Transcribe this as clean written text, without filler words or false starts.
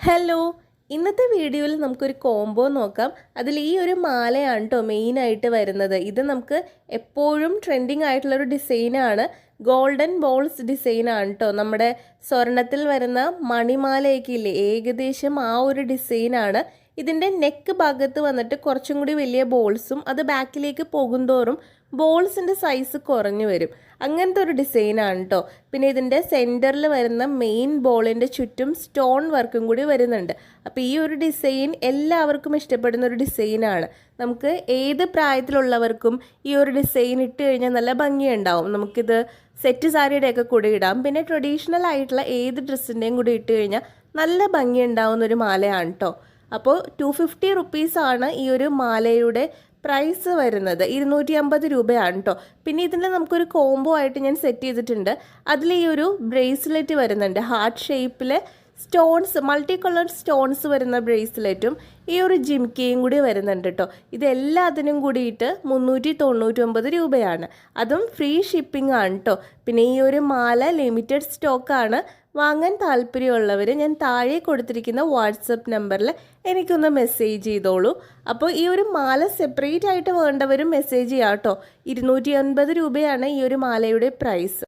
Hello, ഇന്നത്തെ വീഡിയോയിൽ നമുക്കൊരു കോംബോ നോക്കാം. അതിൽ ഈ ഒരു മാലയാണ് കേട്ടോ മെയിനായിട്ട് വരുന്നത്. ഇത് നമുക്ക് എപ്പോഴും ട്രെൻഡിങ് ആയിട്ടുള്ളൊരു ഡിസൈനാണ്. ഗോൾഡൻ ബോൾസ് ഡിസൈനാണ് കേട്ടോ. നമ്മുടെ സ്വർണത്തിൽ വരുന്ന മണിമാലയൊക്കെ ഇല്ലേ, ഏകദേശം ആ ഒരു ഡിസൈനാണ്. ഇതിൻ്റെ നെക്ക് ഭാഗത്ത് വന്നിട്ട് കുറച്ചും കൂടി വലിയ ബോൾസും അത് ബാക്കിലേക്ക് പോകുന്തോറും ബോൾസിൻ്റെ സൈസ് കുറഞ്ഞു വരും. അങ്ങനത്തെ ഒരു ഡിസൈനാണ് കേട്ടോ. പിന്നെ ഇതിൻ്റെ സെൻറ്ററിൽ വരുന്ന മെയിൻ ബോളിൻ്റെ ചുറ്റും സ്റ്റോൺ വർക്കും കൂടി വരുന്നുണ്ട്. അപ്പോൾ ഈ ഒരു ഡിസൈൻ എല്ലാവർക്കും ഇഷ്ടപ്പെടുന്ന ഒരു ഡിസൈനാണ്. നമുക്ക് ഏത് പ്രായത്തിലുള്ളവർക്കും ഈ ഒരു ഡിസൈൻ ഇട്ട് കഴിഞ്ഞാൽ നല്ല ഭംഗിയുണ്ടാവും. നമുക്കിത് സെറ്റ് സാരിയുടെയൊക്കെ കൂടെ ഇടാം. പിന്നെ ട്രഡീഷണൽ ആയിട്ടുള്ള ഏത് ഡ്രസ്സിൻ്റെയും കൂടി ഇട്ട് കഴിഞ്ഞാൽ നല്ല ഭംഗിയുണ്ടാവുന്ന ഒരു മാലയാണ് കേട്ടോ. അപ്പോൾ 250 റുപ്പീസാണ് ഈ ഒരു മാലയുടെ പ്രൈസ് വരുന്നത്. 250 രൂപയാണ് കേട്ടോ. പിന്നെ ഇതിൻ്റെ നമുക്കൊരു കോംബോ ആയിട്ട് ഞാൻ സെറ്റ് ചെയ്തിട്ടുണ്ട്. അതിൽ ഈ ഒരു ബ്രേസ്ലെറ്റ് വരുന്നുണ്ട്, ഹാർട്ട് ഷേപ്പിൽ സ്റ്റോൺസ്, മൾട്ടി കളർ സ്റ്റോൺസ് വരുന്ന ബ്രേസ്ലെറ്റും ഈ ഒരു ജിംക്കയും കൂടി വരുന്നുണ്ട് കേട്ടോ. ഇതെല്ലാത്തിനും കൂടിയിട്ട് 399 രൂപയാണ്. അതും ഫ്രീ ഷിപ്പിംഗ് ആണ് കേട്ടോ. പിന്നെ ഈ ഒരു മാല ലിമിറ്റഡ് സ്റ്റോക്കാണ്. വാങ്ങാൻ താല്പര്യമുള്ളവർ ഞാൻ താഴെ കൊടുത്തിരിക്കുന്ന വാട്സപ്പ് നമ്പറിൽ എനിക്കൊന്ന് മെസ്സേജ് ചെയ്തോളൂ. അപ്പോൾ ഈ ഒരു മാല സെപ്പറേറ്റ് ആയിട്ട് വേണ്ടവരും മെസ്സേജ് ചെയ്യാം കേട്ടോ. 250 രൂപയാണ് ഈ ഒരു മാലയുടെ പ്രൈസ്.